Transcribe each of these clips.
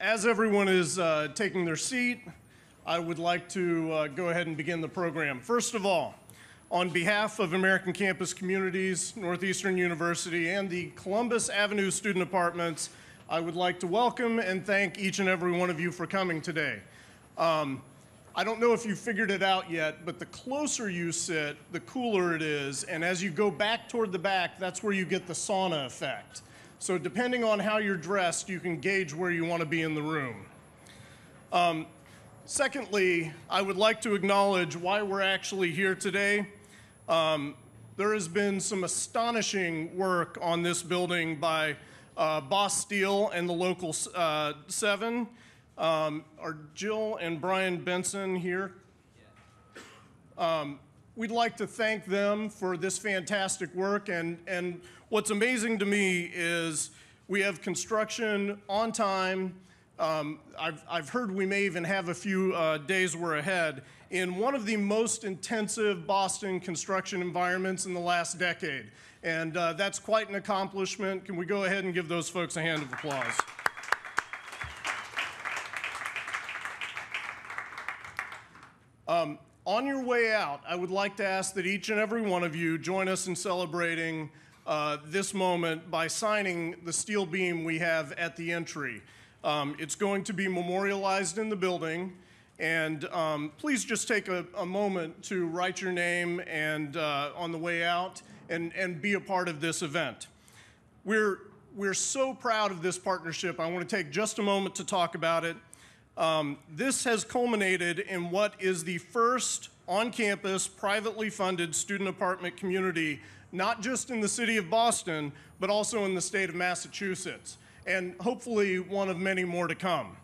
As everyone is taking their seat, I would like to go ahead and begin the program. First of all, on behalf of American Campus Communities, Northeastern University, and the Columbus Avenue Student Apartments, I would like to welcome and thank each and every one of you for coming today. I don't know if you figured it out yet, but the closer you sit, the cooler it is, and as you go back toward the back, that's where you get the sauna effect. So depending on how you're dressed, you can gauge where you want to be in the room. Secondly, I would like to acknowledge why we're actually here today. There has been some astonishing work on this building by Boss Steel and the local 7. Are Jill and Brian Benson here? We'd like to thank them for this fantastic work, and what's amazing to me is we have construction on time. I've heard we may even have a few days we're ahead in one of the most intensive Boston construction environments in the last decade, and that's quite an accomplishment. Can we go ahead and give those folks a hand of applause? On your way out, I would like to ask that each and every one of you join us in celebrating this moment by signing the steel beam we have at the entry. It's going to be memorialized in the building, and please just take a moment to write your name and on the way out and be a part of this event. We're so proud of this partnership. I want to take just a moment to talk about it. This has culminated in what is the first on-campus, privately funded student apartment community, not just in the city of Boston, but also in the state of Massachusetts, and hopefully one of many more to come.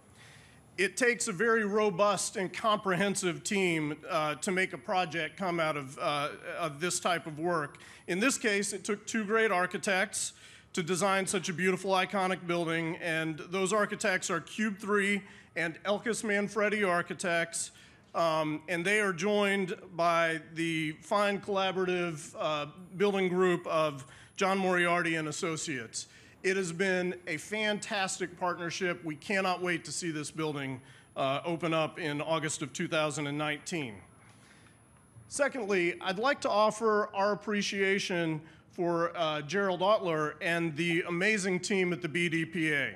It takes a very robust and comprehensive team to make a project come out of this type of work. In this case, it took two great architects to design such a beautiful, iconic building, and those architects are Cube 3 and Elkis Manfredi Architects, and they are joined by the fine collaborative building group of John Moriarty and Associates. It has been a fantastic partnership. We cannot wait to see this building open up in August of 2019. Secondly, I'd like to offer our appreciation for Gerald Otler and the amazing team at the BDPA.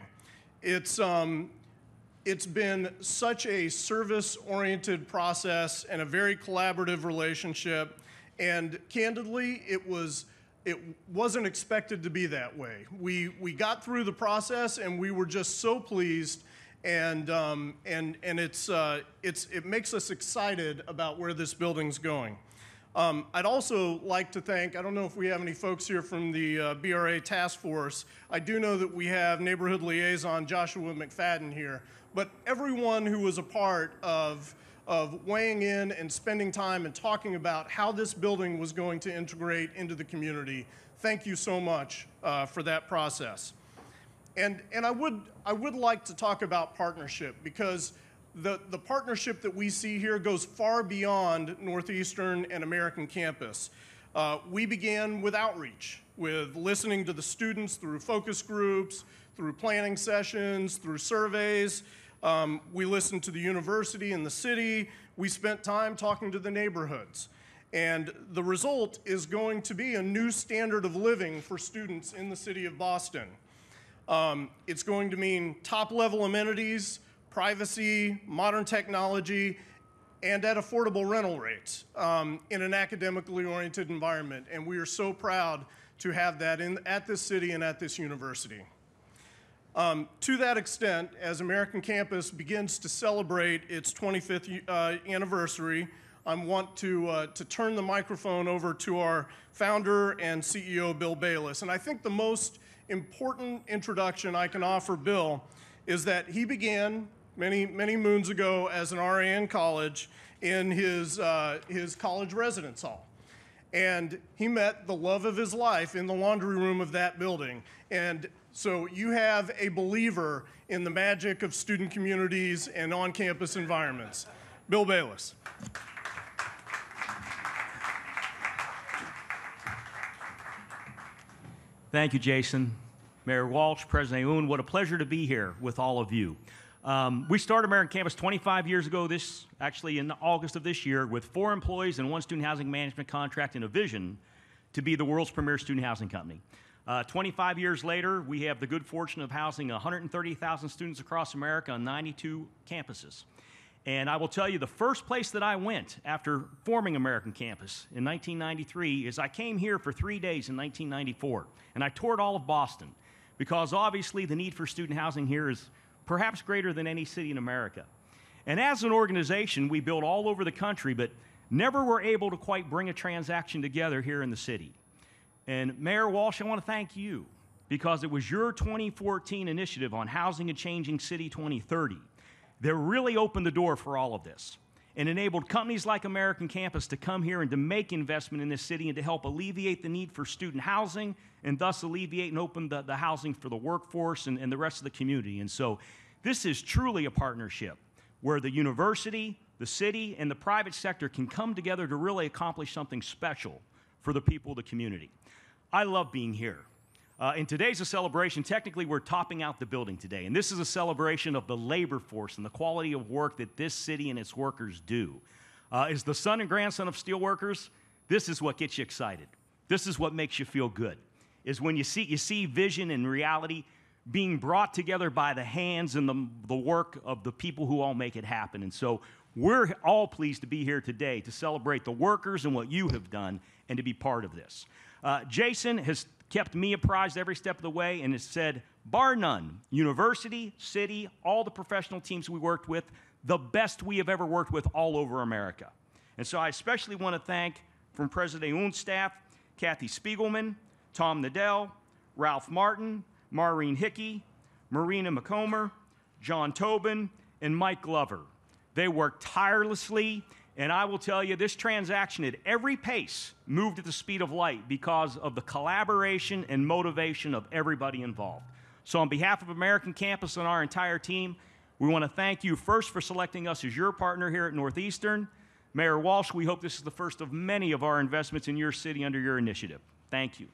It's been such a service-oriented process and a very collaborative relationship, and candidly, it wasn't expected to be that way. We got through the process, and we were just so pleased, and it makes us excited about where this building's going. I'd also like to thank, I don't know if we have any folks here from the BRA task force. I do know that we have neighborhood liaison Joshua McFadden here, but everyone who was a part of weighing in and spending time and talking about how this building was going to integrate into the community, thank you so much for that process. And I would like to talk about partnership, because the partnership that we see here goes far beyond Northeastern and American Campus. We began with outreach, with listening to the students through focus groups, through planning sessions, through surveys. We listened to the university and the city. We spent time talking to the neighborhoods. And the result is going to be a new standard of living for students in the city of Boston. It's going to mean top-level amenities, privacy, modern technology, and at affordable rental rates in an academically oriented environment. And we are so proud to have that at this city and at this university. To that extent, as American Campus begins to celebrate its 25th anniversary, I want to turn the microphone over to our founder and CEO, Bill Bayless. And I think the most important introduction I can offer Bill is that he began many moons ago as an RA in college in his college residence hall. And he met the love of his life in the laundry room of that building. And so you have a believer in the magic of student communities and on-campus environments. Bill Bayless. Thank you, Jason. Mayor Walsh, President Aoun, what a pleasure to be here with all of you. We started American Campus 25 years ago, actually in August of this year, with 4 employees and 1 student housing management contract and a vision to be the world's premier student housing company. 25 years later, we have the good fortune of housing 130,000 students across America on 92 campuses. And I will tell you, the first place that I went after forming American Campus in 1993 is I came here for 3 days in 1994, and I toured all of Boston, because obviously the need for student housing here is perhaps greater than any city in America. And as an organization, we build all over the country, but never were able to quite bring a transaction together here in the city. And Mayor Walsh, I want to thank you, because it was your 2014 initiative on Housing a Changing City 2030 that really opened the door for all of this and enabled companies like American Campus to come here and to make investment in this city and to help alleviate the need for student housing and thus alleviate and open the housing for the workforce and the rest of the community. And so this is truly a partnership where the university, the city, and the private sector can come together to really accomplish something special for the people of the community. I love being here. And today's a celebration. Technically, we're topping out the building today. And this is a celebration of the labor force and the quality of work that this city and its workers do. As the son and grandson of steelworkers, this is what gets you excited. This is what makes you feel good, is when you see vision and reality being brought together by the hands and the work of the people who all make it happen. And so we're all pleased to be here today to celebrate the workers and what you have done and to be part of this. Jason has kept me apprised every step of the way and has said, bar none, university, city, all the professional teams we worked with, the best we have ever worked with all over America. And so I especially want to thank, from President Aoun's staff, Kathy Spiegelman, Tom Nadell, Ralph Martin, Maureen Hickey, Marina McComber, John Tobin, and Mike Glover. They worked tirelessly, and I will tell you, this transaction at every pace moved at the speed of light because of the collaboration and motivation of everybody involved. So on behalf of American Campus and our entire team, we want to thank you first for selecting us as your partner here at Northeastern. Mayor Walsh, we hope this is the first of many of our investments in your city under your initiative. Thank you.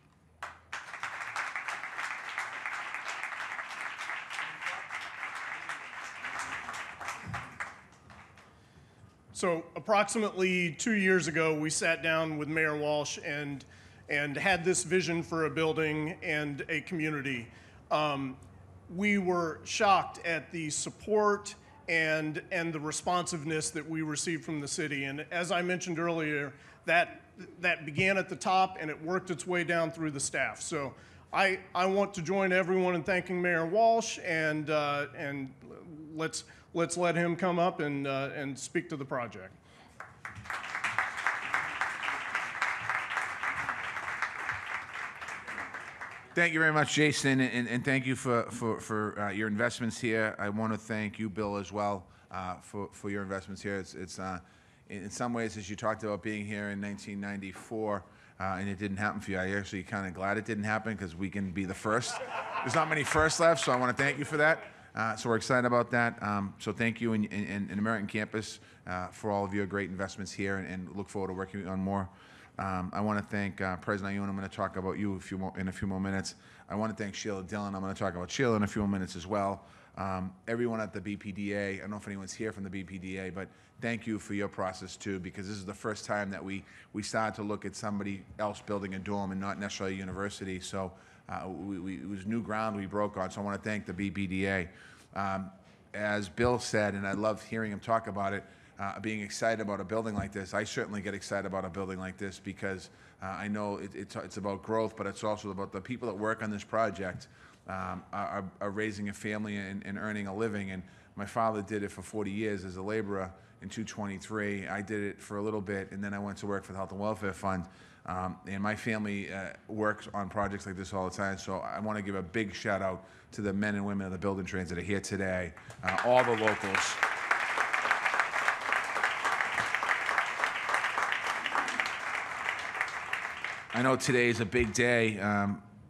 So approximately 2 years ago, we sat down with Mayor Walsh and had this vision for a building and a community. We were shocked at the support and the responsiveness that we received from the city. And as I mentioned earlier, that began at the top and it worked its way down through the staff. So I want to join everyone in thanking Mayor Walsh, and let's let him come up and speak to the project. Thank you very much, Jason, and thank you for your investments here. I want to thank you, Bill, as well, for your investments here. It's in some ways, as you talked about being here in 1994, and it didn't happen for you, I actually kind of glad it didn't happen because we can be the first. There's not many firsts left, so I want to thank you for that. So we're excited about that. So thank you and American Campus for all of your great investments here, and look forward to working on more. I want to thank President Aoun. I'm going to talk about you in a few more minutes. I want to thank Sheila Dillon. I'm going to talk about Sheila in a few more minutes as well. Everyone at the BPDA, I don't know if anyone's here from the BPDA, but thank you for your process too, because this is the first time that we started to look at somebody else building a dorm and not necessarily a university. So it was new ground we broke on, so I want to thank the BPDA. As Bill said, and I love hearing him talk about it, being excited about a building like this. I certainly get excited about a building like this because I know it's about growth, but it's also about the people that work on this project are raising a family and earning a living. And my father did it for 40 years as a laborer in 223. I did it for a little bit, and then I went to work for the Health and Welfare Fund. And my family works on projects like this all the time, so I want to give a big shout out to the men and women of the building trades that are here today, all the locals. I know today is a big day,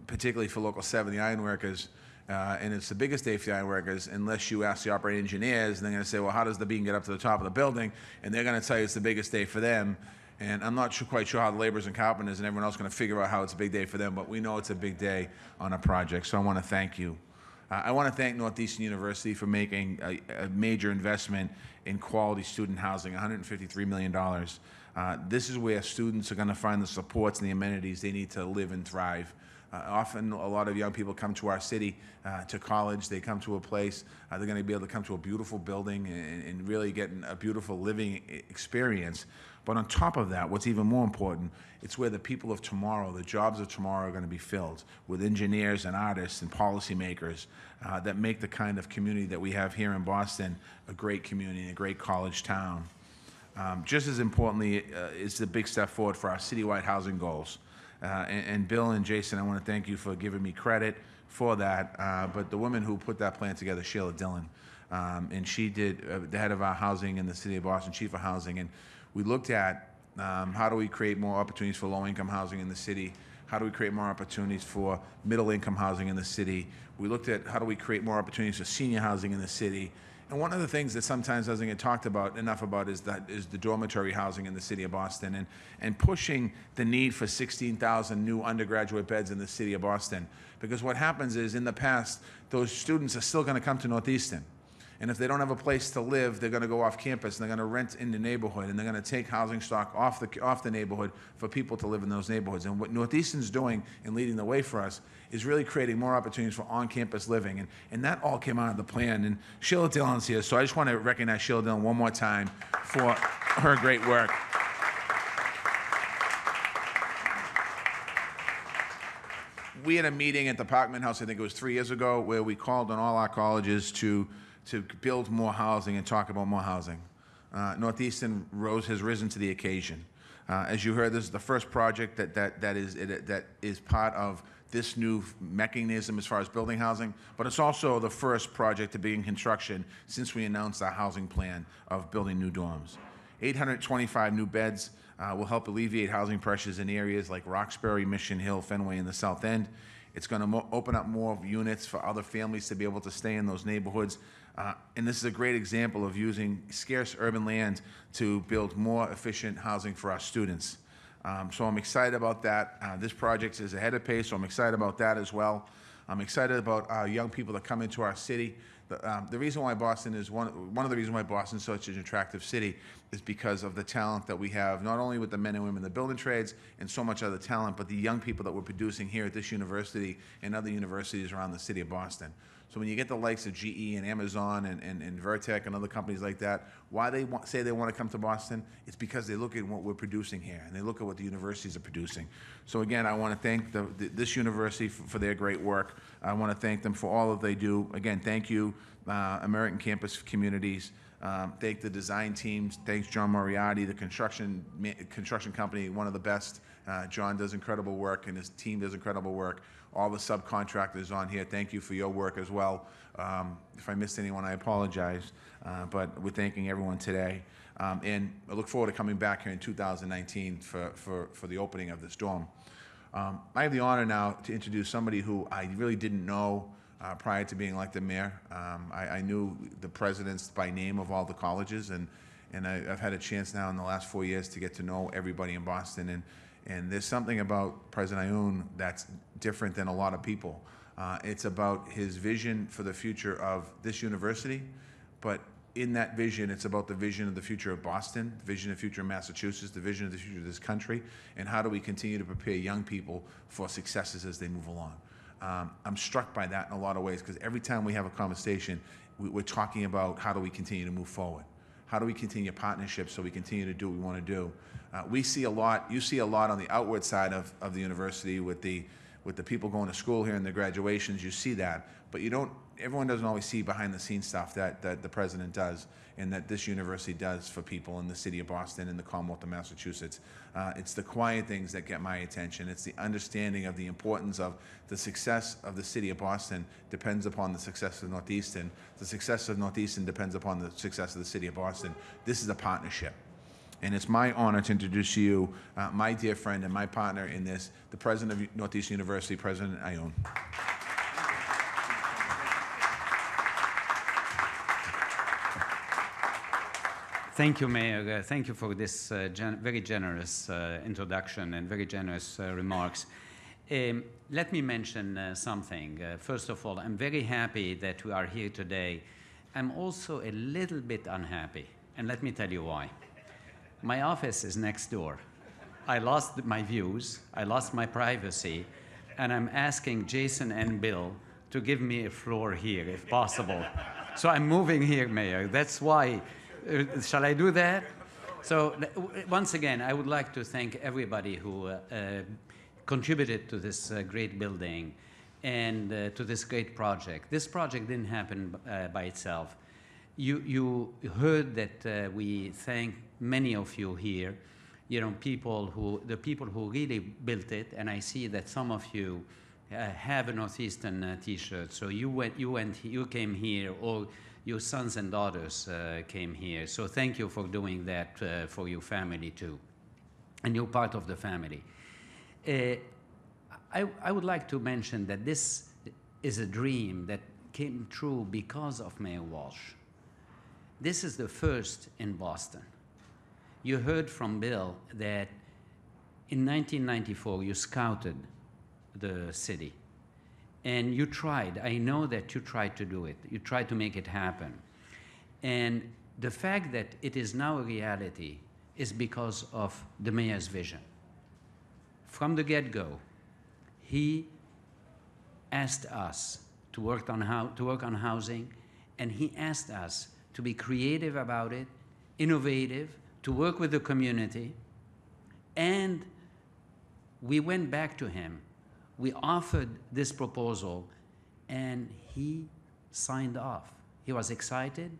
particularly for Local 7, the ironworkers, and it's the biggest day for the ironworkers unless you ask the operating engineers, and they're going to say, well, how does the beam get up to the top of the building? And they're going to tell you it's the biggest day for them. And I'm not quite sure how the laborers and carpenters and everyone else is going to figure out how it's a big day for them, but we know it's a big day on a project, so I want to thank you. I want to thank Northeastern University for making a major investment in quality student housing, $153 million. This is where students are going to find the supports and the amenities they need to live and thrive. Often, a lot of young people come to our city to college. They come to a place, they're going to be able to come to a beautiful building and really get a beautiful living experience. But on top of that, what's even more important, it's where the people of tomorrow, the jobs of tomorrow are going to be filled with engineers and artists and policymakers that make the kind of community that we have here in Boston a great community, a great college town. Just as importantly is the big step forward for our citywide housing goals. And Bill and Jason, I want to thank you for giving me credit for that. But the woman who put that plan together, Sheila Dillon, and she did the head of our housing in the city of Boston, chief of housing, and we looked at how do we create more opportunities for low-income housing in the city? How do we create more opportunities for middle-income housing in the city? We looked at how do we create more opportunities for senior housing in the city? And one of the things that sometimes doesn't get talked about enough about is the dormitory housing in the city of Boston and pushing the need for 16,000 new undergraduate beds in the city of Boston. Because what happens is in the past, those students are still going to come to Northeastern. And if they don't have a place to live, they're going to go off campus and they're going to rent in the neighborhood and they're going to take housing stock off the neighborhood for people to live in those neighborhoods. And what Northeastern's doing and leading the way for us is really creating more opportunities for on-campus living. And that all came out of the plan. And Sheila Dillon's here, so I just want to recognize Sheila Dillon one more time for her great work. We had a meeting at the Parkman House, I think it was 3 years ago, where we called on all our colleges to build more housing and talk about more housing. Northeastern has risen to the occasion. As you heard, this is the first project that is part of this new mechanism as far as building housing, but it's also the first project to be in construction since we announced our housing plan of building new dorms. 825 new beds will help alleviate housing pressures in areas like Roxbury, Mission Hill, Fenway, and the South End. It's going to open up more units for other families to be able to stay in those neighborhoods. And this is a great example of using scarce urban land to build more efficient housing for our students. So I'm excited about that. This project is ahead of pace, so I'm excited about that as well. I'm excited about our young people that come into our city. The reason why Boston is one of the reasons why Boston is such an attractive city is because of the talent that we have, not only with the men and women in the building trades and so much other talent, but the young people that we're producing here at this university and other universities around the city of Boston. So when you get the likes of GE and Amazon and Vertec and other companies like that, why they say they want to come to Boston, it's because they look at what we're producing here and they look at what the universities are producing. So again, I want to thank this university for their great work. I want to thank them for all that they do. Again, thank you, American Campus Communities. Thank the design teams. Thanks John Moriarty, the construction company, one of the best. John does incredible work and his team does incredible work. All the subcontractors on here, thank you for your work as well. If I missed anyone, I apologize, but we're thanking everyone today. And I look forward to coming back here in 2019 for the opening of this dorm. I have the honor now to introduce somebody who I really didn't know prior to being elected mayor. I knew the presidents by name of all the colleges, and I've had a chance now in the last 4 years to get to know everybody in Boston. And there's something about President Aoun that's different than a lot of people. It's about his vision for the future of this university, but in that vision, it's about the vision of the future of Boston, the vision of the future of Massachusetts, the vision of the future of this country, and how do we continue to prepare young people for successes as they move along. I'm struck by that in a lot of ways, because every time we have a conversation, we're talking about how do we continue to move forward. How do we continue partnerships so we continue to do what we want to do? We see a lot, you see a lot on the outward side of the university with the people going to school here and the graduations, you see that, but everyone doesn't always see behind the scenes stuff that the president does and that this university does for people in the city of Boston and the Commonwealth of Massachusetts. It's the quiet things that get my attention. It's the understanding of the importance of the success of the city of Boston depends upon the success of Northeastern. The success of Northeastern depends upon the success of the city of Boston. This is a partnership. And it's my honor to introduce to you my dear friend and my partner in this, the president of Northeastern University, President Aoun. Thank you, Mayor. Thank you for this very generous introduction and very generous remarks. Let me mention something. First of all, I'm very happy that we are here today. I'm also a little bit unhappy, and let me tell you why. My office is next door. I lost my views, I lost my privacy, and I'm asking Jason and Bill to give me a floor here, if possible. So I'm moving here, Mayor. That's why. Shall I do that? So once again, I would like to thank everybody who contributed to this great building and to this great project. This project didn't happen by itself. You heard that we thank many of you here, you know, the people who really built it, and I see that some of you have a Northeastern T-shirt. So you came here, or your sons and daughters came here. So thank you for doing that for your family too, and you're part of the family. I would like to mention that this is a dream that came true because of Mayor Walsh. This is the first in Boston. You heard from Bill that in 1994 you scouted the city and you tried. I know that you tried to do it. You tried to make it happen. And the fact that it is now a reality is because of the mayor's vision. From the get-go, he asked us to work on housing, and he asked us to be creative about it, innovative, to work with the community, and we went back to him. We offered this proposal, and he signed off. He was excited,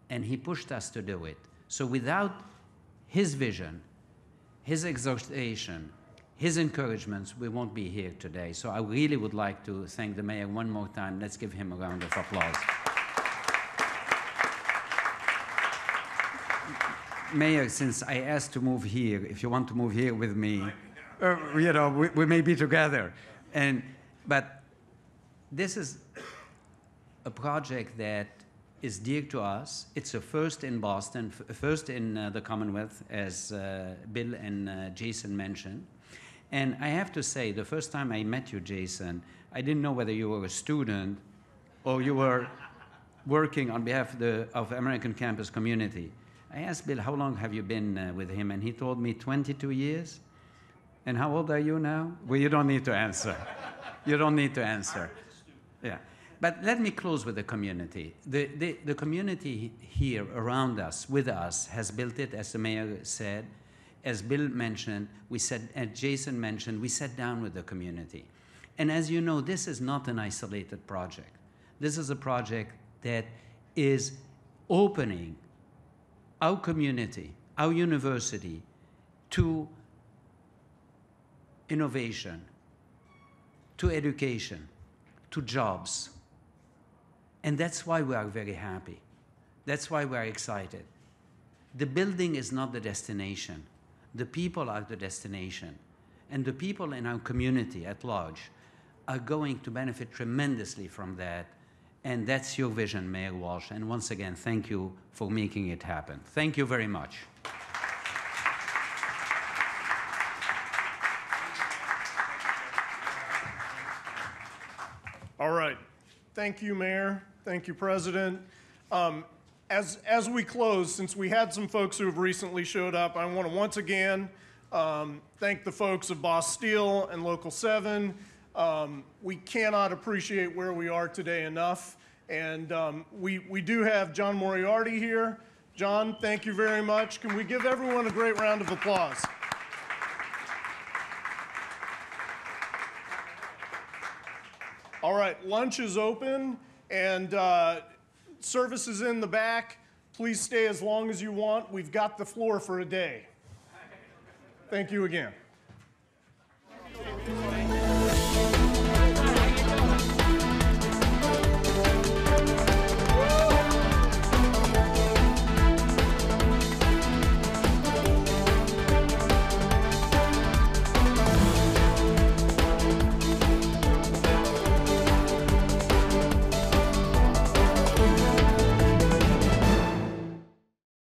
and he pushed us to do it. So without his vision, his exhortation, his encouragements, we won't be here today. So I really would like to thank the mayor one more time. Let's give him a round of applause. Mayor, since I asked to move here, if you want to move here with me, you know, we may be together. But this is a project that is dear to us. It's a first in Boston, first in the Commonwealth, as Bill and Jason mentioned. And I have to say, the first time I met you, Jason, I didn't know whether you were a student or you were working on behalf of the American campus community. I asked Bill, how long have you been with him? And he told me 22 years. And how old are you now? Well, you don't need to answer. You don't need to answer. Yeah. But let me close with the community. The community here around us, with us, has built it, as the mayor said. As Bill mentioned, as Jason mentioned, we sat down with the community. And as you know, this is not an isolated project. This is a project that is opening our community, our university, to innovation, to education, to jobs. And that's why we are very happy. That's why we are excited. The building is not the destination. The people are the destination. And the people in our community at large are going to benefit tremendously from that. And that's your vision, Mayor Walsh. And once again, thank you for making it happen. Thank you very much. All right. Thank you, Mayor. Thank you, President. As we close, since we had some folks who have recently showed up, I want to once again thank the folks of Boss Steel and Local 7. We cannot appreciate where we are today enough. And we do have John Moriarty here. John, thank you very much. Can we give everyone a great round of applause? All right, lunch is open, and service is in the back. Please stay as long as you want. We've got the floor for a day. Thank you again.